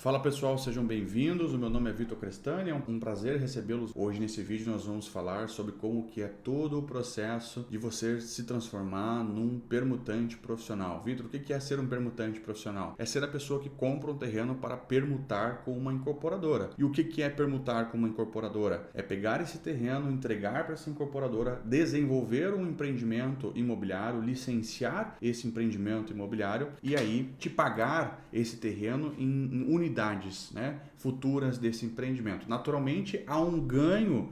Fala pessoal, sejam bem-vindos. O meu nome é Vitor Crestani, é um prazer recebê-los. Hoje nesse vídeo nós vamos falar sobre como que é todo o processo de você se transformar num permutante profissional. Vitor, o que é ser um permutante profissional? É ser a pessoa que compra um terreno para permutar com uma incorporadora. E o que é permutar com uma incorporadora? É pegar esse terreno, entregar para essa incorporadora, desenvolver um empreendimento imobiliário, licenciar esse empreendimento imobiliário e aí te pagar esse terreno em unidades, né, futuras desse empreendimento. Naturalmente há um ganho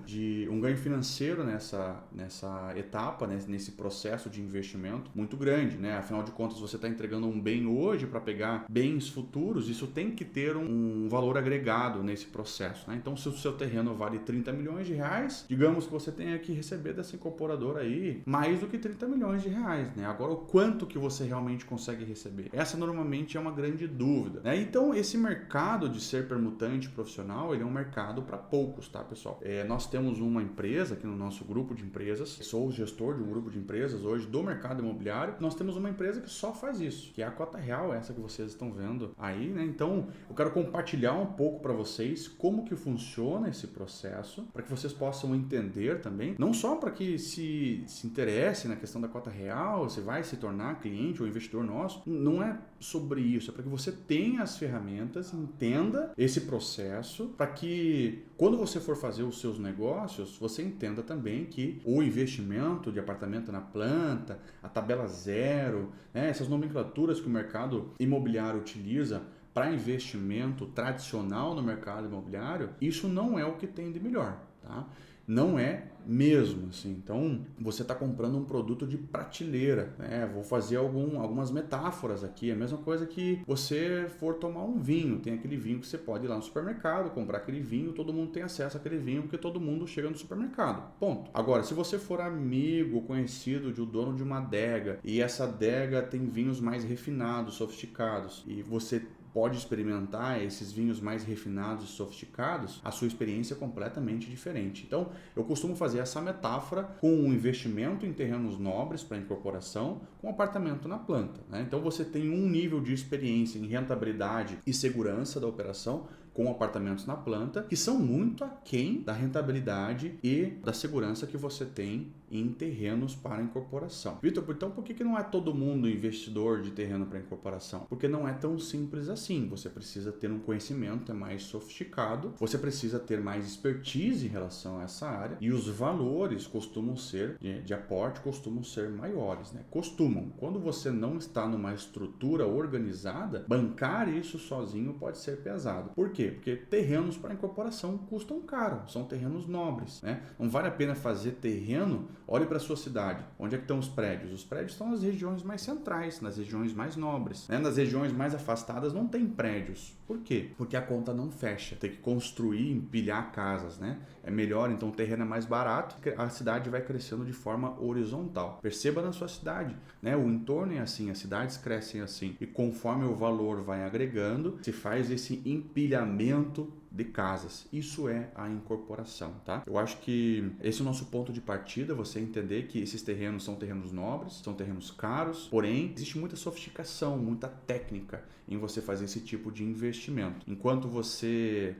financeiro nessa etapa, né, nesse processo de investimento muito grande, né? Afinal de contas, você está entregando um bem hoje para pegar bens futuros, isso tem que ter um valor agregado nesse processo, né? Então, se o seu terreno vale 30 milhões de reais, digamos que você tenha que receber dessa incorporadora aí mais do que 30 milhões de reais, né? Agora, o quanto que você realmente consegue receber? Essa normalmente é uma grande dúvida, né? Então, esse mercado de ser permutante profissional, ele é um mercado para poucos, tá, pessoal? Nós temos uma empresa aqui no nosso grupo de empresas, sou o gestor de um grupo de empresas hoje do mercado imobiliário. Nós temos uma empresa que só faz isso, que é a Cota Real, essa que vocês estão vendo aí, né? Então, eu quero compartilhar um pouco para vocês como que funciona esse processo, para que vocês possam entender também, não só para que se interesse na questão da Cota Real, você vai se tornar cliente ou investidor nosso, não é sobre isso, é para que você tenha as ferramentas, entenda esse processo, para que quando você for fazer os seus negócios, você entenda também que o investimento de apartamento na planta, a tabela zero, né, essas nomenclaturas que o mercado imobiliário utiliza para investimento tradicional no mercado imobiliário, isso não é o que tem de melhor, tá? Não é mesmo, assim. Então, você está comprando um produto de prateleira, né? Vou fazer algumas metáforas aqui. É a mesma coisa que você for tomar um vinho. Tem aquele vinho que você pode ir lá no supermercado, comprar aquele vinho, todo mundo tem acesso àquele vinho, porque todo mundo chega no supermercado. Ponto. Agora, se você for amigo, conhecido de um dono de uma adega, e essa adega tem vinhos mais refinados, sofisticados, e você pode experimentar esses vinhos mais refinados e sofisticados, a sua experiência é completamente diferente. Então, eu costumo fazer essa metáfora com um investimento em terrenos nobres para incorporação com apartamento na planta, né? Então, você tem um nível de experiência em rentabilidade e segurança da operação com apartamentos na planta, que são muito aquém da rentabilidade e da segurança que você tem em terrenos para incorporação. Vitor, então por que não é todo mundo investidor de terreno para incorporação? Porque não é tão simples assim. Você precisa ter um conhecimento mais sofisticado, você precisa ter mais expertise em relação a essa área e os valores costumam ser, de aporte, costumam ser maiores, né? Costumam. Quando você não está numa estrutura organizada, bancar isso sozinho pode ser pesado. Por quê? Porque terrenos para incorporação custam caro, são terrenos nobres, né? Não vale a pena fazer terreno. Olhe para a sua cidade, onde é que estão os prédios? Os prédios estão nas regiões mais centrais, nas regiões mais nobres, né? Nas regiões mais afastadas não tem prédios. Por quê? Porque a conta não fecha, tem que construir, empilhar casas, né? É melhor, então o terreno é mais barato, a cidade vai crescendo de forma horizontal. Perceba na sua cidade, né? O entorno é assim, as cidades crescem assim, e conforme o valor vai agregando, se faz esse empilhamento de casas. Isso é a incorporação, tá? Eu acho que esse é o nosso ponto de partida, você entender que esses terrenos são terrenos nobres, são terrenos caros, porém existe muita sofisticação, muita técnica em você fazer esse tipo de investimento. Enquanto você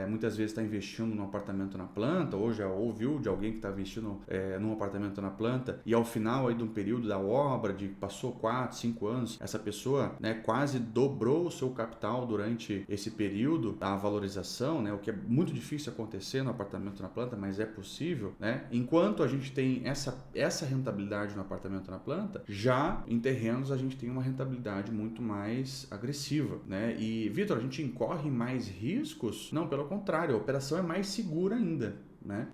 muitas vezes está investindo num apartamento na planta, ou já ouviu de alguém que está investindo num apartamento na planta, e ao final aí de um período da obra, passou 4, 5 anos, essa pessoa, né, quase dobrou o seu capital durante esse período da valorização, né, o que é muito difícil acontecer no apartamento na planta, mas é possível, né? Enquanto a gente tem essa rentabilidade no apartamento na planta, já em terrenos a gente tem uma rentabilidade muito mais agressiva, né? E, Vitor, a gente incorre mais riscos? Não, pelo contrário, a operação é mais segura ainda, né?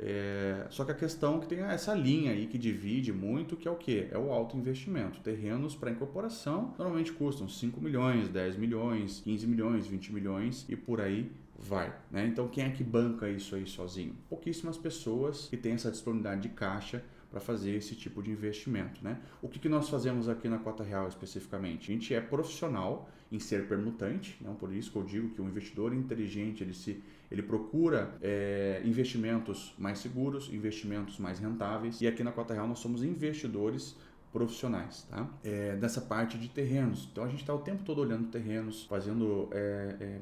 Só que a questão é que tem essa linha aí que divide muito, que é o quê? É o alto investimento. Terrenos para incorporação normalmente custam 5 milhões, 10 milhões, 15 milhões, 20 milhões e por aí vai, né? Então quem é que banca isso aí sozinho? Pouquíssimas pessoas que têm essa disponibilidade de caixa para fazer esse tipo de investimento, né? O que nós fazemos aqui na Cota Real especificamente? A gente é profissional em ser permutante, né? Por isso que eu digo que o investidor inteligente ele procura investimentos mais seguros, investimentos mais rentáveis, e aqui na Cota Real nós somos investidores profissionais, tá? Dessa parte de terrenos. Então a gente está o tempo todo olhando terrenos, fazendo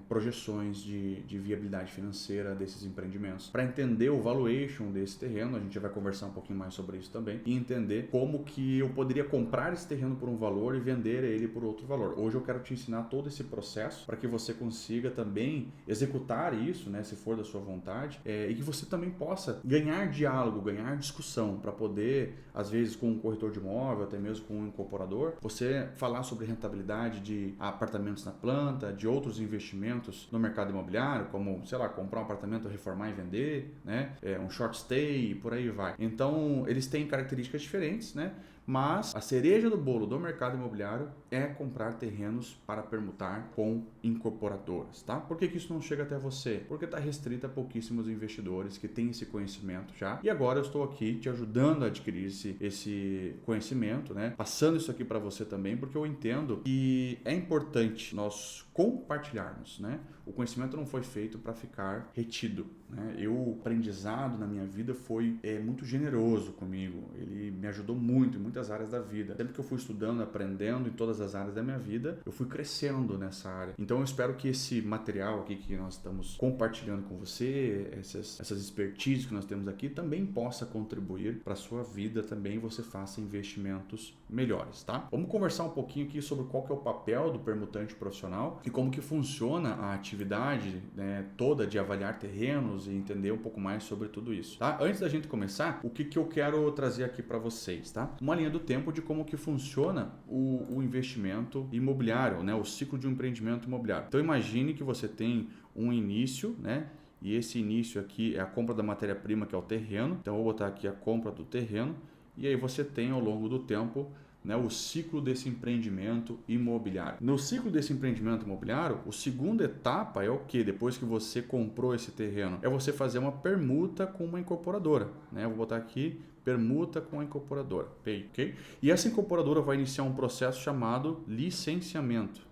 projeções de viabilidade financeira desses empreendimentos, para entender o valuation desse terreno. A gente vai conversar um pouquinho mais sobre isso também, e entender como que eu poderia comprar esse terreno por um valor e vender ele por outro valor. Hoje eu quero te ensinar todo esse processo para que você consiga também executar isso, né, se for da sua vontade, e que você também possa ganhar diálogo, ganhar discussão, para poder, às vezes com um corretor de imóvel, até mesmo com um incorporador, você falar sobre rentabilidade de apartamentos na planta, de outros investimentos no mercado imobiliário, como, sei lá, comprar um apartamento, reformar e vender, né? Um short stay, e por aí vai. Então, eles têm características diferentes, né? Mas a cereja do bolo do mercado imobiliário é comprar terrenos para permutar com incorporadoras, tá? Por que isso não chega até você? Porque está restrito a pouquíssimos investidores que têm esse conhecimento já. E agora eu estou aqui te ajudando a adquirir esse conhecimento, né? Passando isso aqui para você também, porque eu entendo que é importante nós compartilharmos, né? O conhecimento não foi feito para ficar retido, né? O aprendizado na minha vida foi muito generoso comigo. Ele me ajudou muito em muitas áreas da vida. Sempre que eu fui estudando, aprendendo em todas as áreas da minha vida, eu fui crescendo nessa área. Então eu espero que esse material aqui que nós estamos compartilhando com você, essas expertises que nós temos aqui, também possa contribuir para a sua vida também, e você faça investimentos melhores, tá? Vamos conversar um pouquinho aqui sobre qual que é o papel do permutante profissional e como que funciona a atividade, né, toda de avaliar terrenos e entender um pouco mais sobre tudo isso, tá? Antes da gente começar, o que eu quero trazer aqui para vocês, tá? Uma linha do tempo de como que funciona o investimento imobiliário, né? O ciclo de um empreendimento imobiliário. Então imagine que você tem um início, né? E esse início aqui é a compra da matéria-prima, que é o terreno. Então eu vou botar aqui a compra do terreno, e aí você tem ao longo do tempo, né, o ciclo desse empreendimento imobiliário. No ciclo desse empreendimento imobiliário, a segunda etapa é o que? Depois que você comprou esse terreno, é você fazer uma permuta com uma incorporadora, né? Eu vou botar aqui permuta com a incorporadora, ok? E essa incorporadora vai iniciar um processo chamado licenciamento.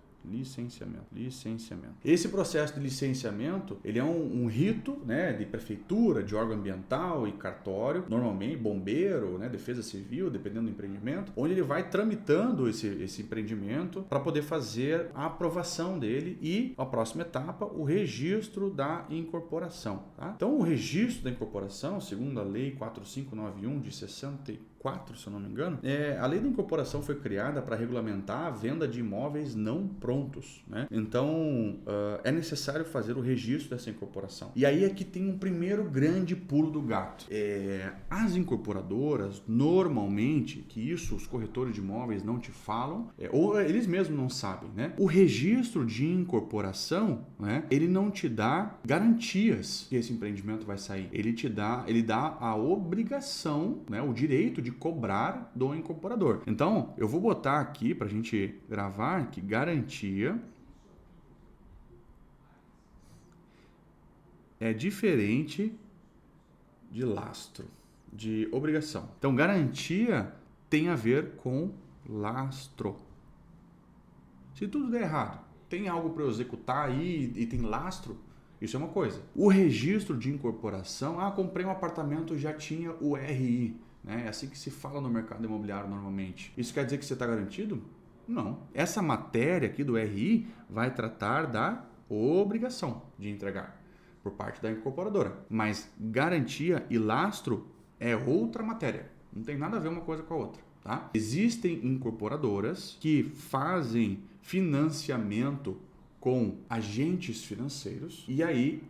Esse processo de licenciamento, ele é um rito, né, de prefeitura, de órgão ambiental e cartório, normalmente bombeiro, né, defesa civil, dependendo do empreendimento, onde ele vai tramitando esse empreendimento para poder fazer a aprovação dele e, a próxima etapa, o registro da incorporação, tá? Então, o registro da incorporação, segundo a Lei 4591 de 64, se eu não me engano, a Lei da Incorporação foi criada para regulamentar a venda de imóveis não prontos, né? Então, é necessário fazer o registro dessa incorporação. E aí é que tem um primeiro grande pulo do gato. As incorporadoras, normalmente, que isso os corretores de imóveis não te falam, ou eles mesmos não sabem, né? O registro de incorporação, né, ele não te dá garantias que esse empreendimento vai sair. Ele dá a obrigação, né, o direito de cobrar do incorporador. Então, eu vou botar aqui para a gente gravar que garantia é diferente de lastro, de obrigação. Então, garantia tem a ver com lastro. Se tudo der errado, tem algo para eu executar aí e tem lastro, isso é uma coisa. O registro de incorporação, comprei um apartamento, já tinha o RI, né? É assim que se fala no mercado imobiliário normalmente. Isso quer dizer que você está garantido? Não. Essa matéria aqui do RI vai tratar da obrigação de entregar por parte da incorporadora. Mas garantia e lastro é outra matéria. Não tem nada a ver uma coisa com a outra, tá? Existem incorporadoras que fazem financiamento com agentes financeiros e aí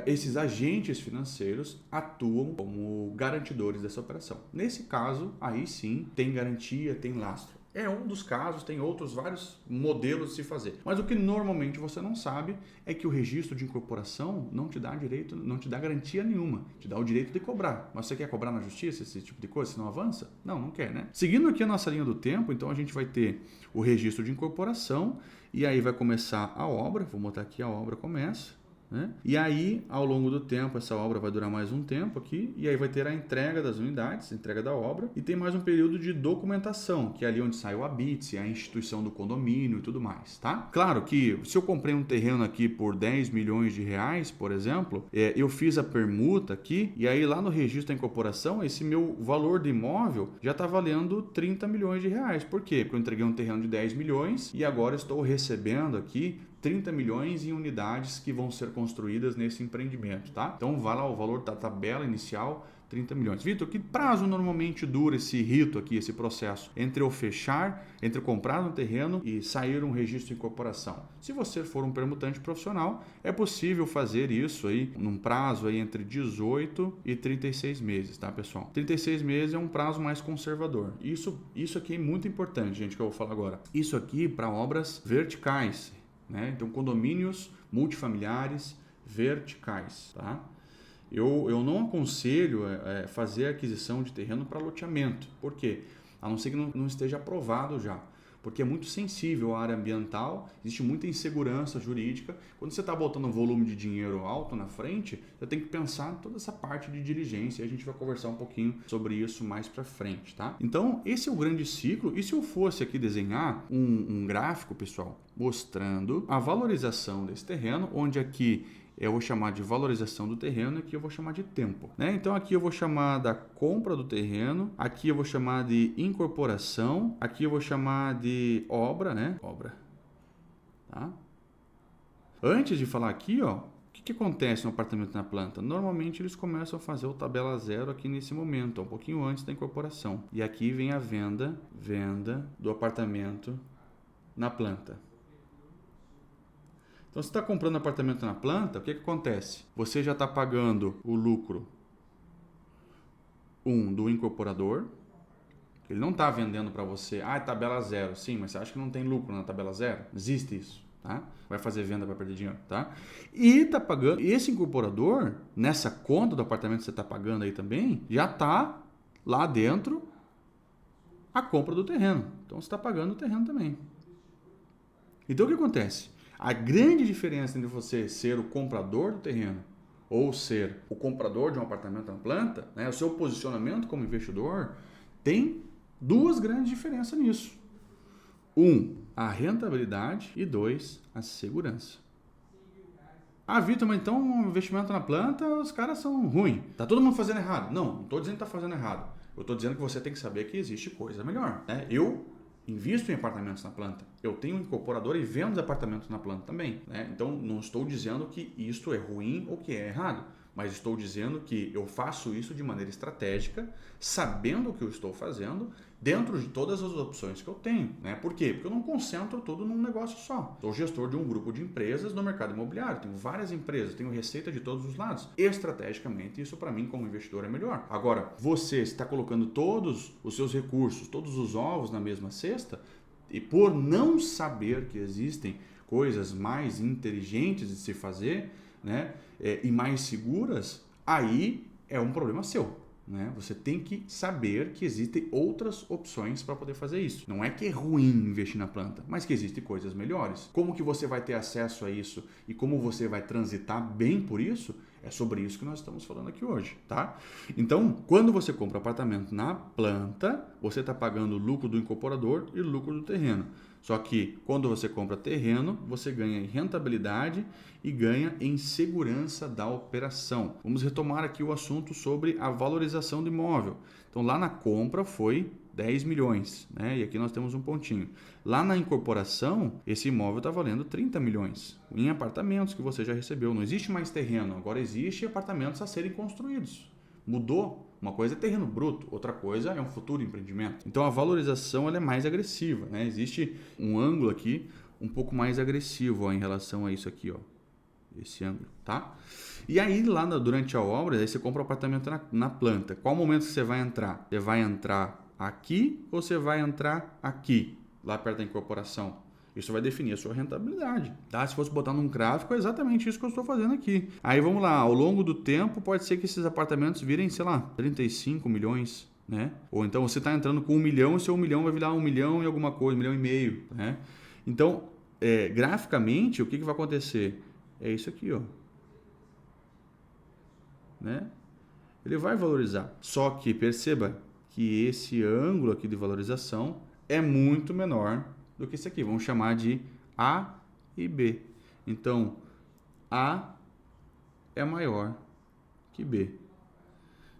esses agentes financeiros atuam como garantidores dessa operação. Nesse caso, aí sim, tem garantia, tem lastro. É um dos casos, tem outros vários modelos de se fazer. Mas o que normalmente você não sabe é que o registro de incorporação não te dá direito, não te dá garantia nenhuma. Te dá o direito de cobrar. Mas você quer cobrar na justiça esse tipo de coisa? Você não avança? Não quer, né? Seguindo aqui a nossa linha do tempo, então a gente vai ter o registro de incorporação e aí vai começar a obra. Vou botar aqui a obra começa, né? E aí, ao longo do tempo, essa obra vai durar mais um tempo aqui, e aí vai ter a entrega das unidades, a entrega da obra, e tem mais um período de documentação, que é ali onde sai o habite, a instituição do condomínio e tudo mais, tá? Claro que se eu comprei um terreno aqui por 10 milhões de reais, por exemplo, eu fiz a permuta aqui, e aí lá no registro da incorporação, esse meu valor de imóvel já está valendo 30 milhões de reais. Por quê? Porque eu entreguei um terreno de 10 milhões e agora estou recebendo aqui 30 milhões em unidades que vão ser construídas nesse empreendimento, tá? Então vai lá o valor da tabela inicial, 30 milhões. Vitor, que prazo normalmente dura esse rito aqui, esse processo? Entre eu fechar, entre eu comprar um terreno e sair um registro de incorporação. Se você for um permutante profissional, é possível fazer isso aí num prazo aí entre 18 e 36 meses, tá, pessoal? 36 meses é um prazo mais conservador. Isso aqui é muito importante, gente, que eu vou falar agora. Isso aqui para obras verticais, né? Então, condomínios multifamiliares verticais, tá? Eu não aconselho fazer aquisição de terreno para loteamento. Por quê? A não ser que não esteja aprovado já. Porque é muito sensível à área ambiental, existe muita insegurança jurídica. Quando você está botando um volume de dinheiro alto na frente, você tem que pensar em toda essa parte de diligência. E a gente vai conversar um pouquinho sobre isso mais para frente, tá? Então, esse é o grande ciclo. E se eu fosse aqui desenhar um gráfico, pessoal, mostrando a valorização desse terreno, onde aqui eu vou chamar de valorização do terreno, aqui eu vou chamar de tempo, né? Então aqui eu vou chamar da compra do terreno, aqui eu vou chamar de incorporação, aqui eu vou chamar de obra, né? Obra, tá? Antes de falar aqui, ó, o que acontece no apartamento na planta? Normalmente eles começam a fazer o tabela zero aqui nesse momento, um pouquinho antes da incorporação. E aqui vem a venda do apartamento na planta. Então, se você está comprando apartamento na planta, o que acontece? Você já está pagando o lucro do incorporador, ele não está vendendo para você, tabela zero. Sim, mas você acha que não tem lucro na tabela zero? Existe isso, tá? Vai fazer venda para perder dinheiro, tá? E está pagando, esse incorporador, nessa conta do apartamento que você está pagando aí também, já está lá dentro a compra do terreno. Então, você está pagando o terreno também. Então, o que acontece? A grande diferença entre você ser o comprador do terreno ou ser o comprador de um apartamento na planta, né, o seu posicionamento como investidor, tem duas grandes diferenças nisso. A rentabilidade e 2, a segurança. Vitor, mas então um investimento na planta, os caras são ruins. Tá todo mundo fazendo errado. Não estou dizendo que está fazendo errado. Eu estou dizendo que você tem que saber que existe coisa melhor, né? Eu invisto em apartamentos na planta. Eu tenho um incorporador e vendo apartamentos na planta também, né? Então, não estou dizendo que isto é ruim ou que é errado, mas estou dizendo que eu faço isso de maneira estratégica, sabendo o que eu estou fazendo, dentro de todas as opções que eu tenho, né? Por quê? Porque eu não concentro tudo num negócio só. Sou gestor de um grupo de empresas no mercado imobiliário, tenho várias empresas, tenho receita de todos os lados. Estrategicamente, isso para mim como investidor é melhor. Agora, você está colocando todos os seus recursos, todos os ovos na mesma cesta, e por não saber que existem coisas mais inteligentes de se fazer, né, e mais seguras, aí é um problema seu. Né? Você tem que saber que existem outras opções para poder fazer isso. Não é que é ruim investir na planta, mas que existem coisas melhores. Como que você vai ter acesso a isso e como você vai transitar bem por isso, é sobre isso que nós estamos falando aqui hoje, tá? Então, quando você compra apartamento na planta, você está pagando o lucro do incorporador e o lucro do terreno. Só que quando você compra terreno, você ganha em rentabilidade e ganha em segurança da operação. Vamos retomar aqui o assunto sobre a valorização do imóvel. Então, lá na compra foi 10 milhões, né? E aqui nós temos um pontinho. Lá na incorporação, esse imóvel está valendo 30 milhões em apartamentos que você já recebeu. Não existe mais terreno, agora existe apartamentos a serem construídos. Mudou. Uma coisa é terreno bruto, outra coisa é um futuro empreendimento. Então a valorização ela é mais agressiva, né? Existe um ângulo aqui um pouco mais agressivo em relação a isso aqui, ó. Esse ângulo, tá? E aí lá durante a obra, aí você compra o apartamento na planta. Qual momento que você vai entrar? Você vai entrar aqui ou você vai entrar aqui, lá perto da incorporação? Isso vai definir a sua rentabilidade, tá? Se fosse botar num gráfico, é exatamente isso que eu estou fazendo aqui. Aí vamos lá, ao longo do tempo, pode ser que esses apartamentos virem, sei lá, 35 milhões, né? Ou então você está entrando com 1 milhão e seu 1 milhão vai virar 1 milhão e alguma coisa, 1 milhão e meio, né? Então, graficamente, o que vai acontecer? É isso aqui, ó. né? Ele vai valorizar. Só que perceba que esse ângulo aqui de valorização é muito menor do que esse aqui. Vamos chamar de A e B. Então, A é maior que B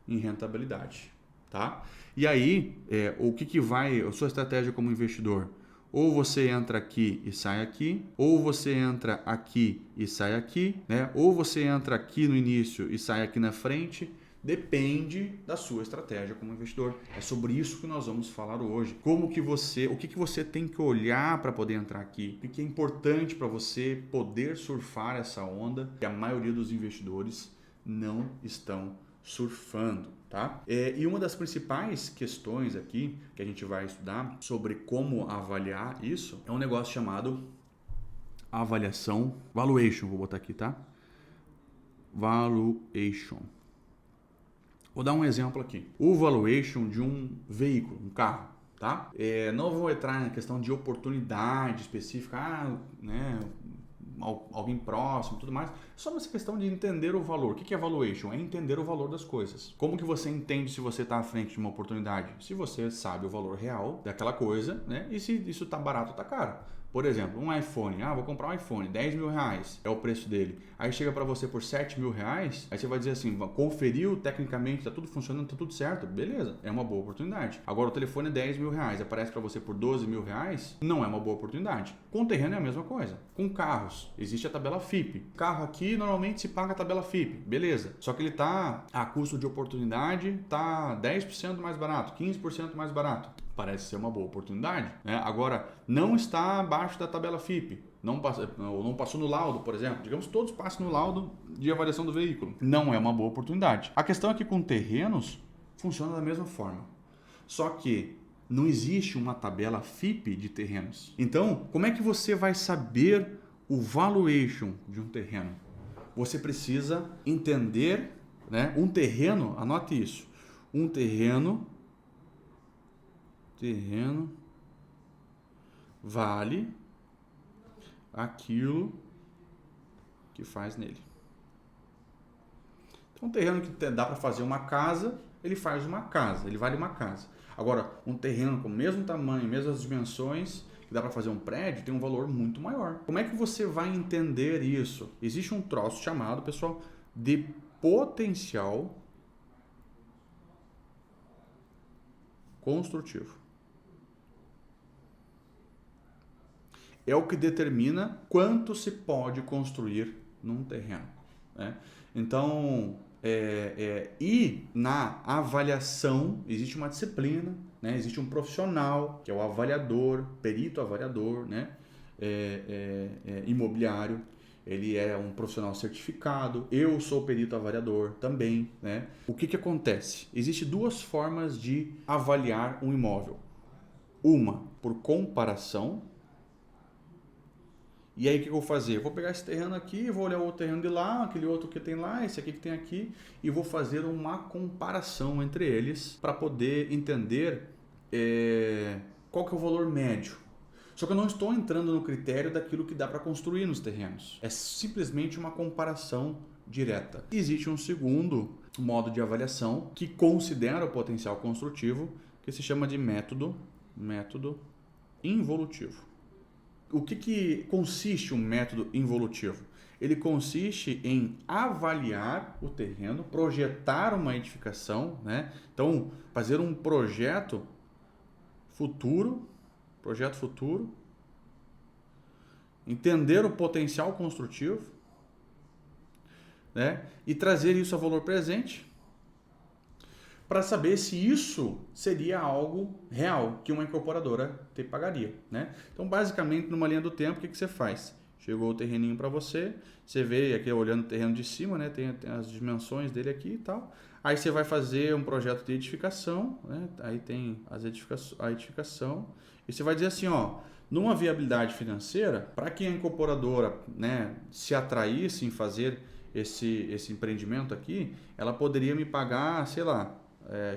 em rentabilidade, tá? E aí, o que vai, a sua estratégia como investidor? Ou você entra aqui e sai aqui, ou você entra aqui e sai aqui, né? Ou você entra aqui no início e sai aqui na frente. Depende da sua estratégia como investidor. É sobre isso que nós vamos falar hoje. O que você tem que olhar para poder entrar aqui? O que é importante para você poder surfar essa onda que a maioria dos investidores não estão surfando, tá? E uma das principais questões aqui que a gente vai estudar sobre como avaliar isso é um negócio chamado avaliação, valuation, vou botar aqui, tá? Valuation. Vou dar um exemplo aqui. O valuation de um veículo, um carro, tá? Não vou entrar na questão de oportunidade específica, né? Alguém próximo, tudo mais. Só essa questão de entender o valor. O que é valuation? É entender o valor das coisas. Como que você entende se você está à frente de uma oportunidade? Se você sabe o valor real daquela coisa, né? E se isso está barato ou está caro. Por exemplo, um iPhone. Vou comprar um iPhone, 10 mil reais é o preço dele. Aí chega para você por 7 mil reais, aí você vai dizer assim, conferiu tecnicamente, tá tudo funcionando, tá tudo certo, beleza, é uma boa oportunidade. Agora o telefone é 10 mil reais, aparece para você por 12 mil reais, não é uma boa oportunidade. Com terreno é a mesma coisa. Com carros, existe a tabela FIPE. Carro aqui normalmente se paga a tabela FIPE, beleza. Só que ele tá a custo de oportunidade, tá 10% mais barato, 15% mais barato. Parece ser uma boa oportunidade, né? Agora, não está abaixo da tabela FIPE, não passou no laudo, por exemplo. Digamos que todos passam no laudo de avaliação do veículo. Não é uma boa oportunidade. A questão é que com terrenos funciona da mesma forma. Só que não existe uma tabela FIPE de terrenos. Então, como é que você vai saber o valuation de um terreno? Você precisa entender, né? Um terreno, anote isso, um terreno vale aquilo que faz nele. Então, um terreno que dá para fazer uma casa, ele faz uma casa, ele vale uma casa. Agora, um terreno com o mesmo tamanho, mesmas dimensões, que dá para fazer um prédio, tem um valor muito maior. Como é que você vai entender isso? Existe um troço chamado, pessoal, de potencial construtivo. É o que determina quanto se pode construir num terreno, né? Então, e na avaliação existe uma disciplina, né? Existe um profissional que é o avaliador, perito avaliador, né? Imobiliário. Ele é um profissional certificado. Eu sou perito avaliador também, né? O que acontece? Existem duas formas de avaliar um imóvel. Uma por comparação. E aí o que eu vou fazer? Eu vou pegar esse terreno aqui, vou olhar o outro terreno de lá, aquele outro que tem lá, esse aqui que tem aqui, e vou fazer uma comparação entre eles para poder entender qual que é o valor médio. Só que eu não estou entrando no critério daquilo que dá para construir nos terrenos. É simplesmente uma comparação direta. Existe um segundo modo de avaliação que considera o potencial construtivo, que se chama de método involutivo. O que consiste um método involutivo? Ele consiste em avaliar o terreno, projetar uma edificação, né? Então, fazer um projeto futuro, entender o potencial construtivo, né? E trazer isso a valor presente para saber se isso seria algo real que uma incorporadora te pagaria, né? Então, basicamente, numa linha do tempo, o que você faz? Chegou o terreninho para você, você vê aqui olhando o terreno de cima, né? Tem as dimensões dele aqui e tal. Aí você vai fazer um projeto de edificação, né? Aí tem a edificação e você vai dizer assim, numa viabilidade financeira, para que a incorporadora, né, se atraísse em fazer esse empreendimento aqui, ela poderia me pagar, sei lá,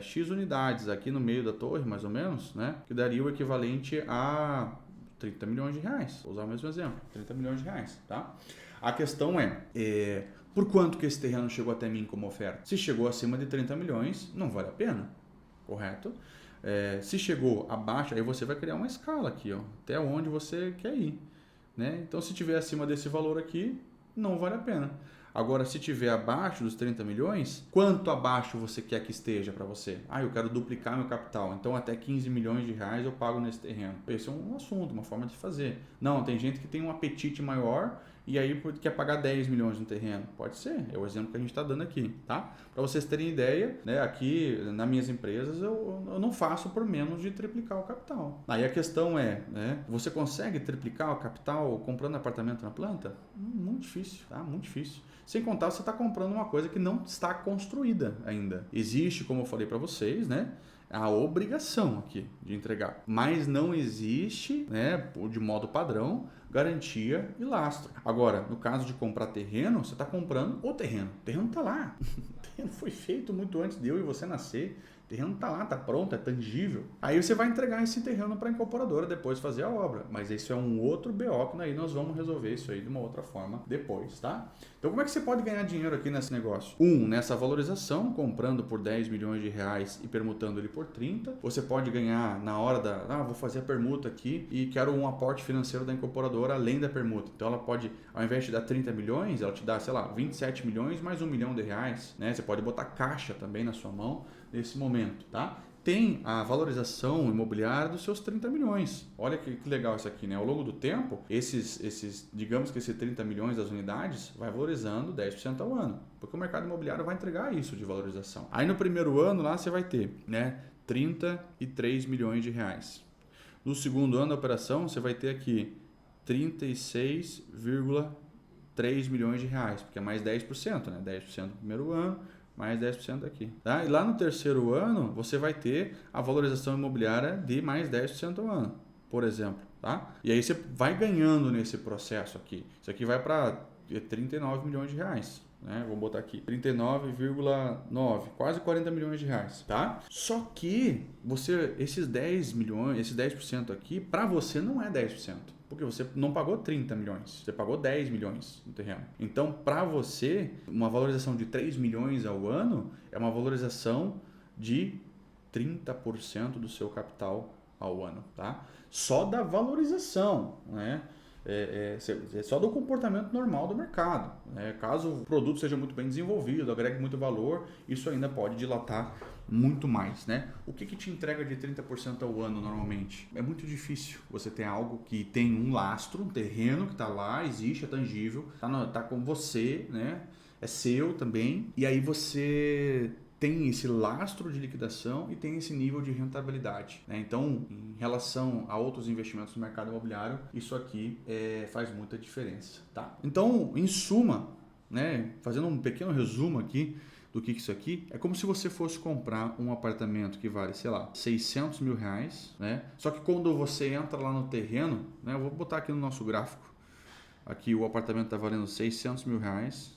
X unidades aqui no meio da torre, mais ou menos, né? Que daria o equivalente a 30 milhões de reais. Vou usar o mesmo exemplo, 30 milhões de reais, tá? A questão Por quanto que esse terreno chegou até mim como oferta? Se chegou acima de 30 milhões, não vale a pena, correto? Se chegou abaixo, aí você vai criar uma escala aqui, ó, até onde você quer ir, né? Então, se tiver acima desse valor aqui, não vale a pena. Agora, se tiver abaixo dos 30 milhões, quanto abaixo você quer que esteja para você? Eu quero duplicar meu capital, então até 15 milhões de reais eu pago nesse terreno. Esse é um assunto, uma forma de fazer. Não, tem gente que tem um apetite maior e aí quer pagar 10 milhões no terreno. Pode ser, é o exemplo que a gente está dando aqui, tá? Para vocês terem ideia, né, aqui nas minhas empresas eu não faço por menos de triplicar o capital. Aí a questão é, né, você consegue triplicar o capital comprando apartamento na planta? Muito difícil, tá? Muito difícil. Sem contar, você está comprando uma coisa que não está construída ainda. Existe, como eu falei para vocês, né, a obrigação aqui de entregar, mas não existe, né, de modo padrão, garantia e lastro. Agora, no caso de comprar terreno, você está comprando o terreno. O terreno está lá. O terreno foi feito muito antes de eu e você nascer. O terreno está lá, está pronto, é tangível. Aí você vai entregar esse terreno para a incorporadora depois fazer a obra. Mas isso é um outro BO que aí nós vamos resolver isso aí de uma outra forma depois, tá? Então como é que você pode ganhar dinheiro aqui nesse negócio? Nessa valorização, comprando por 10 milhões de reais e permutando ele por 30. Você pode ganhar na hora vou fazer a permuta aqui e quero um aporte financeiro da incorporadora além da permuta. Então ela pode, ao invés de dar 30 milhões, ela te dá, 27 milhões mais R$1 milhão, né? Você pode botar caixa também na sua mão nesse momento, tá? Tem a valorização imobiliária dos seus 30 milhões. Olha que legal isso aqui, né? Ao longo do tempo, digamos que esses 30 milhões das unidades vai valorizando 10% ao ano, porque o mercado imobiliário vai entregar isso de valorização. Aí no primeiro ano lá você vai ter, né, 33 milhões de reais. No segundo ano da operação, você vai ter aqui 36,3 milhões de reais, porque é mais 10%, né? 10% no primeiro ano, mais 10% aqui. Tá? E lá no terceiro ano, você vai ter a valorização imobiliária de mais 10% ao ano, por exemplo. Tá? E aí você vai ganhando nesse processo aqui. Isso aqui vai para 39 milhões de reais. Né? Vou botar aqui 39,9, quase 40 milhões de reais, tá? Só que esses 10 milhões, esse 10% aqui, para você não é 10%. Porque você não pagou 30 milhões, você pagou 10 milhões no terreno. Então, para você, uma valorização de 3 milhões ao ano é uma valorização de 30% do seu capital ao ano, tá? Só da valorização, né? É só do comportamento normal do mercado, né? Caso o produto seja muito bem desenvolvido, agregue muito valor, isso ainda pode dilatar muito mais, né? O que te entrega de 30% ao ano normalmente? É muito difícil você ter algo que tem um lastro, um terreno que está lá, existe, é tangível, tá com você, né? É seu também, e aí você tem esse lastro de liquidação e tem esse nível de rentabilidade, né? Então, em relação a outros investimentos no mercado imobiliário, isso aqui faz muita diferença, tá? Então, em suma, né, fazendo um pequeno resumo aqui do que isso aqui, é como se você fosse comprar um apartamento que vale, 600 mil reais, né? Só que quando você entra lá no terreno, né, eu vou botar aqui no nosso gráfico, aqui o apartamento está valendo 600 mil reais.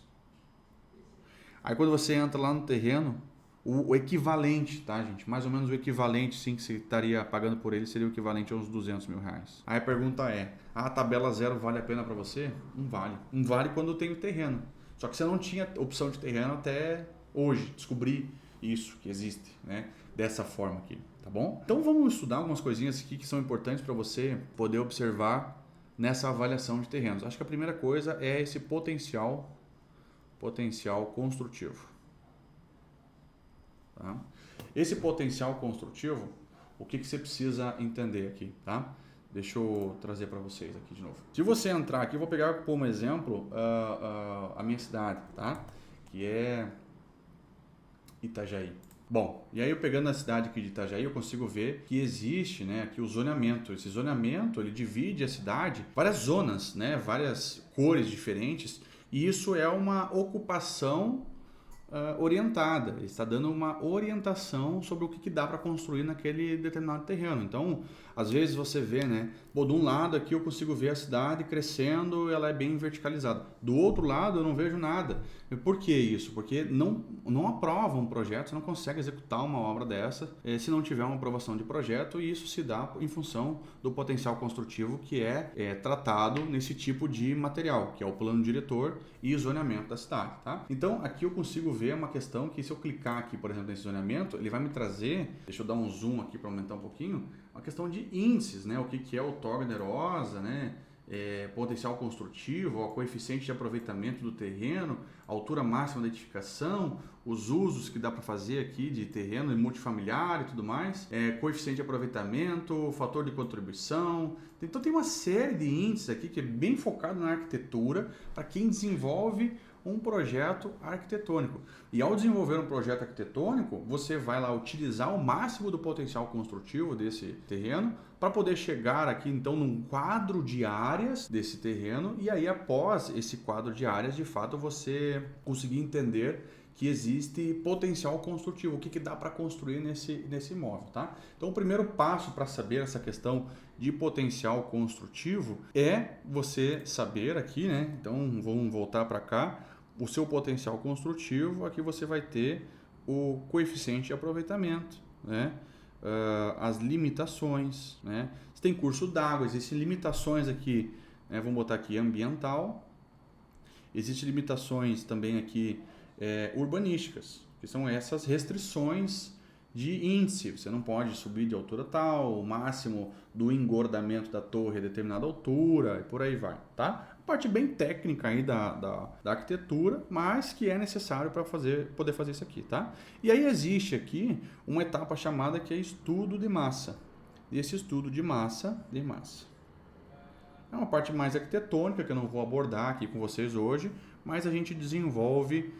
Aí quando você entra lá no terreno, o equivalente, tá, gente? Mais ou menos o equivalente, sim, que você estaria pagando por ele seria o equivalente a uns 200 mil reais. Aí a pergunta é, a tabela zero vale a pena para você? Não vale. Não vale quando tem o terreno. Só que você não tinha opção de terreno até hoje, descobrir isso que existe, né? Dessa forma aqui, tá bom? Então vamos estudar algumas coisinhas aqui que são importantes para você poder observar nessa avaliação de terrenos. Acho que a primeira coisa é esse potencial construtivo. Tá? Esse potencial construtivo, o que você precisa entender aqui, tá? Deixa eu trazer para vocês aqui de novo. Se você entrar aqui, eu vou pegar como exemplo a minha cidade, tá? Que é Itajaí. Bom, e aí eu pegando a cidade aqui de Itajaí, eu consigo ver que existe, né, aqui o zoneamento. Esse zoneamento, ele divide a cidade em várias zonas, né, várias cores diferentes, e isso é uma ocupação orientada, ele está dando uma orientação sobre o que dá para construir naquele determinado terreno. Então, às vezes você vê, né? Pô, de um lado aqui eu consigo ver a cidade crescendo, ela é bem verticalizada. Do outro lado eu não vejo nada. E por que isso? Porque não aprova um projeto, você não consegue executar uma obra dessa se não tiver uma aprovação de projeto, e isso se dá em função do potencial construtivo que é tratado nesse tipo de material, que é o plano diretor e zoneamento da cidade, tá? Então, aqui eu consigo ver uma questão que, se eu clicar aqui, por exemplo, nesse zoneamento, ele vai me trazer, deixa eu dar um zoom aqui para aumentar um pouquinho, uma questão de índices, né? O que é outorga onerosa, né? Potencial construtivo, o coeficiente de aproveitamento do terreno, altura máxima da edificação, os usos que dá para fazer aqui de terreno multifamiliar e tudo mais, coeficiente de aproveitamento, fator de contribuição. Então tem uma série de índices aqui que é bem focado na arquitetura para quem desenvolve um projeto arquitetônico. E ao desenvolver um projeto arquitetônico, você vai lá utilizar o máximo do potencial construtivo desse terreno para poder chegar aqui então num quadro de áreas desse terreno, e aí após esse quadro de áreas, de fato, você conseguir entender que existe potencial construtivo, o que dá para construir nesse imóvel, tá? Então o primeiro passo para saber essa questão de potencial construtivo é você saber aqui, né? Então vamos voltar para cá, o seu potencial construtivo, aqui você vai ter o coeficiente de aproveitamento, né? As limitações, né? Você tem curso d'água, existem limitações aqui, né? Vamos botar aqui ambiental, existem limitações também aqui urbanísticas, que são essas restrições de índice. Você não pode subir de altura tal, o máximo do engordamento da torre é determinada altura, e por aí vai, tá? Parte bem técnica aí da arquitetura, mas que é necessário para poder fazer isso aqui, tá? E aí existe aqui uma etapa chamada que é estudo de massa. E esse estudo de massa é uma parte mais arquitetônica que eu não vou abordar aqui com vocês hoje, mas a gente desenvolve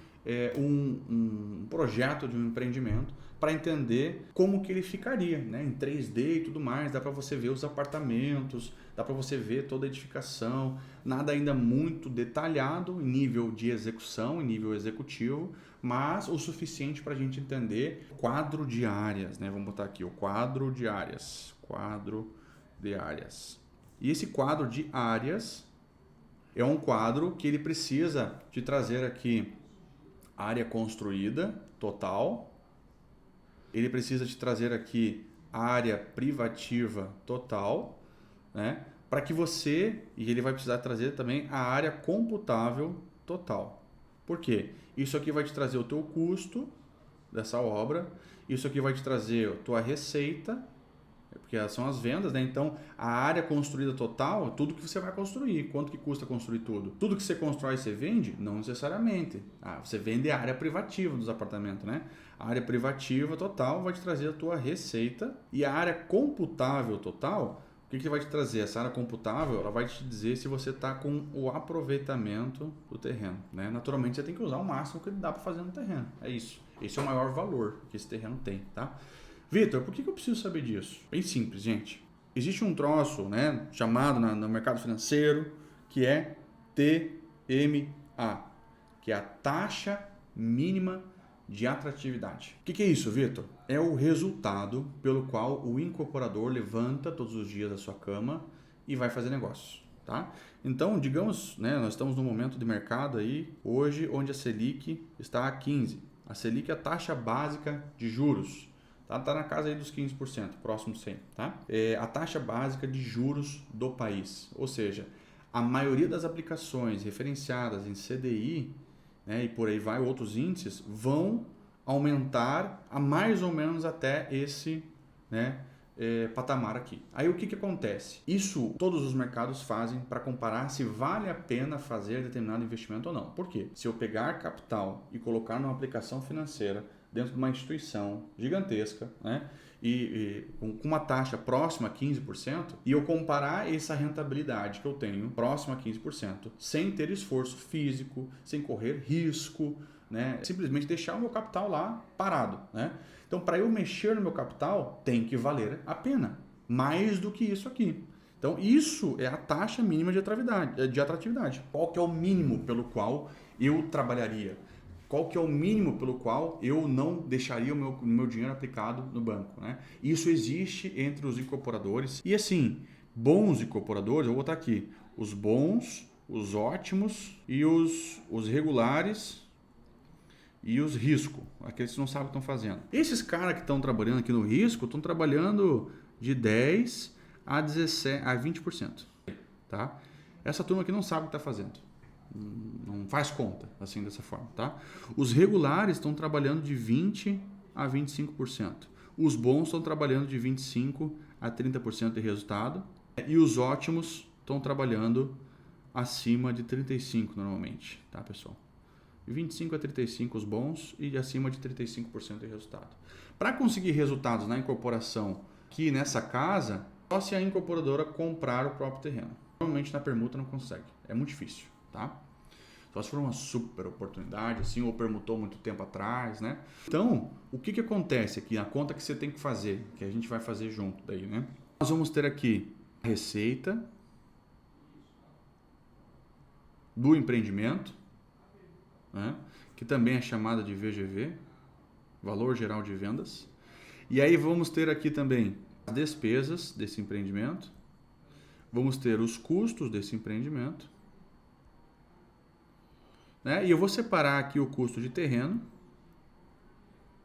um projeto de um empreendimento para entender como que ele ficaria, né, em 3D e tudo mais. Dá para você ver os apartamentos, dá para você ver toda a edificação, nada ainda muito detalhado em nível de execução, em nível executivo, mas o suficiente para a gente entender o quadro de áreas, né? Vamos botar aqui o quadro de áreas, E esse quadro de áreas é um quadro que ele precisa te trazer aqui área construída total, ele precisa te trazer aqui área privativa total, né? Para que e ele vai precisar trazer também a área computável total. Por quê? Isso aqui vai te trazer o teu custo dessa obra, isso aqui vai te trazer a tua receita, porque são as vendas, né? Então, a área construída total, tudo que você vai construir. Quanto que custa construir tudo? Tudo que você constrói, você vende? Não necessariamente. Você vende a área privativa dos apartamentos, né? A área privativa total vai te trazer a tua receita, e a área computável total, o que vai te trazer? Essa área computável, ela vai te dizer se você está com o aproveitamento do terreno, né? Naturalmente, você tem que usar o máximo que dá para fazer no terreno. É isso. Esse é o maior valor que esse terreno tem, tá? Vitor, por que eu preciso saber disso? Bem simples, gente. Existe um troço, né, chamado no mercado financeiro, que é TMA, que é a taxa mínima de atratividade. O que é isso, Vitor? É o resultado pelo qual o incorporador levanta todos os dias da sua cama e vai fazer negócio, tá? Então, digamos, né, nós estamos num momento de mercado aí, hoje, onde a Selic está a 15. A Selic é a taxa básica de juros. Tá na casa aí dos 15%, próximo 100, tá? É a taxa básica de juros do país. Ou seja, a maioria das aplicações referenciadas em CDI, né, e por aí vai, outros índices, vão aumentar a mais ou menos até esse, né, patamar aqui. Aí o que acontece? Isso todos os mercados fazem para comparar se vale a pena fazer determinado investimento ou não. Por quê? Se eu pegar capital e colocar numa aplicação financeira dentro de uma instituição gigantesca, né, e com uma taxa próxima a 15%, e eu comparar essa rentabilidade que eu tenho próxima a 15%, sem ter esforço físico, sem correr risco, né, simplesmente deixar o meu capital lá parado, né? Então, para eu mexer no meu capital, tem que valer a pena, mais do que isso aqui. Então, isso é a taxa mínima de atratividade. Qual que é o mínimo pelo qual eu trabalharia? qual que é o mínimo pelo qual eu não deixaria o meu dinheiro aplicado no banco, né? Isso existe entre os incorporadores. E assim, bons incorporadores, eu vou botar aqui, os bons, os ótimos e os regulares e os risco, aqueles que não sabem o que estão fazendo. Esses caras que estão trabalhando aqui no risco estão trabalhando de 10 a 17 a 20%, tá? Essa turma aqui não sabe o que está fazendo. Não faz conta assim dessa forma, tá? Os regulares estão trabalhando de 20 a 25%. Os bons estão trabalhando de 25 a 30% de resultado e os ótimos estão trabalhando acima de 35 normalmente, tá, pessoal? De 25 a 35 os bons e acima de 35% de resultado. Para conseguir resultados na incorporação aqui nessa casa, só se a incorporadora comprar o próprio terreno. Normalmente na permuta não consegue, é muito difícil, tá? Só se for uma super oportunidade, assim, ou permutou muito tempo atrás, né? Então, o que acontece aqui? A conta que você tem que fazer, que a gente vai fazer junto daí, né? Nós vamos ter aqui a receita do empreendimento, né? Que também é chamada de VGV, Valor Geral de Vendas. E aí vamos ter aqui também as despesas desse empreendimento, vamos ter os custos desse empreendimento, né? E eu vou separar aqui o custo de terreno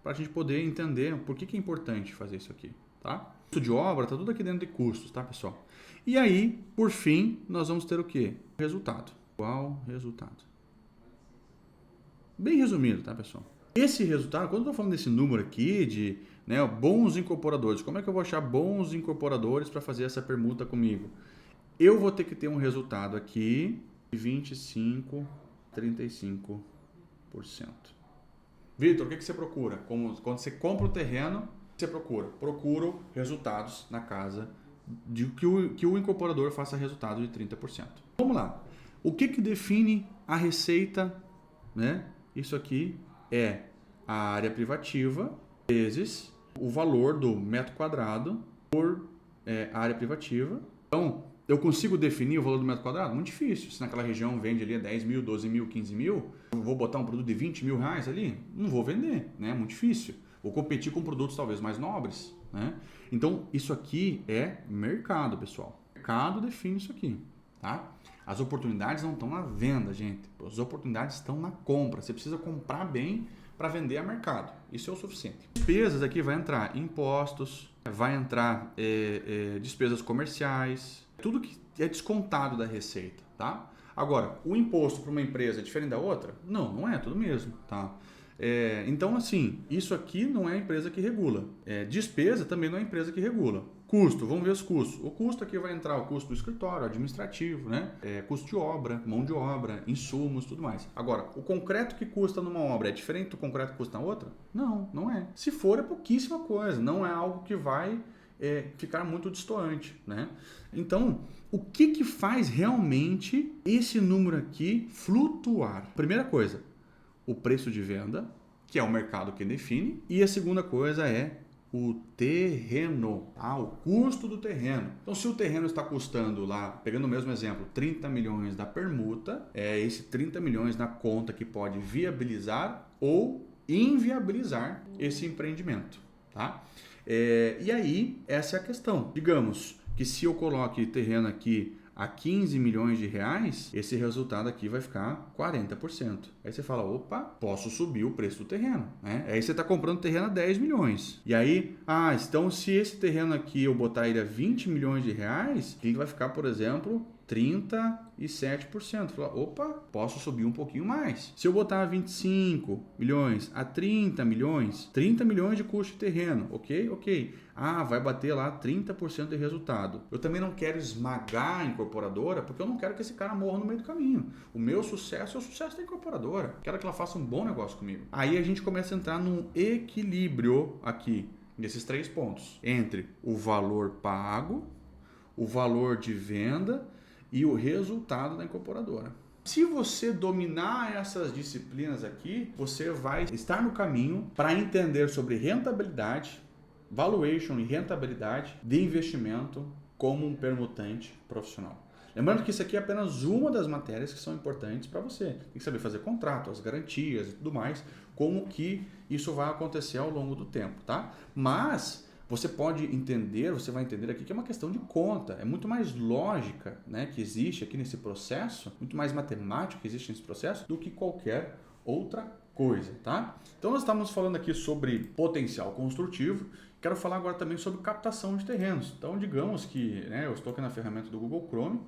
para a gente poder entender por que é importante fazer isso aqui, tá? O custo de obra está tudo aqui dentro de custos, tá, pessoal? E aí, por fim, nós vamos ter o quê? Resultado. Qual resultado? Bem resumido, tá, pessoal? Esse resultado, quando eu estou falando desse número aqui de, né, bons incorporadores, como é que eu vou achar bons incorporadores para fazer essa permuta comigo? Eu vou ter que ter um resultado aqui de 25, 35%. Vitor, o que você procura? Quando você compra o terreno, você procura? Procuro resultados na casa de que o incorporador faça resultado de 30%. Vamos lá. O que define a receita, né? Isso aqui é a área privativa vezes o valor do metro quadrado por área privativa. Então, eu consigo definir o valor do metro quadrado? Muito difícil. Se naquela região vende ali 10 mil, 12 mil, 15 mil, eu vou botar um produto de 20 mil reais ali? Não vou vender, né? Muito difícil. Vou competir com produtos talvez mais nobres, né? Então, isso aqui é mercado, pessoal. O mercado define isso aqui, tá? As oportunidades não estão na venda, gente. As oportunidades estão na compra. Você precisa comprar bem para vender a mercado. Isso é o suficiente. Despesas aqui vai entrar impostos, vai entrar despesas comerciais, tudo que é descontado da receita, tá? Agora, o imposto para uma empresa é diferente da outra? Não, não é, tudo mesmo, tá? Então, assim, isso aqui não é a empresa que regula. Despesa também não é a empresa que regula. Custo, vamos ver os custos. O custo aqui vai entrar o custo do escritório, administrativo, né? Custo de obra, mão de obra, insumos, tudo mais. Agora, o concreto que custa numa obra é diferente do concreto que custa na outra? Não, não é. Se for, é pouquíssima coisa. Não é algo que vai ficar muito distoante, né? Então, o que faz realmente esse número aqui flutuar? Primeira coisa, o preço de venda, que é o mercado que define, e a segunda coisa é o terreno, o custo do terreno. Então, se o terreno está custando lá, pegando o mesmo exemplo, 30 milhões da permuta, é esse 30 milhões na conta que pode viabilizar ou inviabilizar esse empreendimento, tá? E aí, essa é a questão. Digamos que se eu coloque terreno aqui a 15 milhões de reais, esse resultado aqui vai ficar 40%. Aí você fala, opa, posso subir o preço do terreno, né? Aí você está comprando terreno a 10 milhões. E aí, então se esse terreno aqui eu botar ele a 20 milhões de reais, ele vai ficar, por exemplo, 37%. Fala, opa, posso subir um pouquinho mais. Se eu botar 25 milhões a 30 milhões de custo de terreno, ok. Vai bater lá 30% de resultado. Eu também não quero esmagar a incorporadora, porque eu não quero que esse cara morra no meio do caminho. O meu sucesso é o sucesso da incorporadora. Quero que ela faça um bom negócio comigo. Aí a gente começa a entrar num equilíbrio aqui, nesses 3 pontos. Entre o valor pago, o valor de venda e o resultado da incorporadora. Se você dominar essas disciplinas aqui, você vai estar no caminho para entender sobre rentabilidade, valuation e rentabilidade de investimento como um permutante profissional. Lembrando que isso aqui é apenas uma das matérias que são importantes para você. Tem que saber fazer contrato, as garantias e tudo mais, como que isso vai acontecer ao longo do tempo, tá? Mas você pode entender, você vai entender aqui que é uma questão de conta, é muito mais lógica, né, que existe aqui nesse processo, muito mais matemática que existe nesse processo do que qualquer outra coisa, tá? Então nós estamos falando aqui sobre potencial construtivo, quero falar agora também sobre captação de terrenos. Então digamos que, né, eu estou aqui na ferramenta do Google Chrome,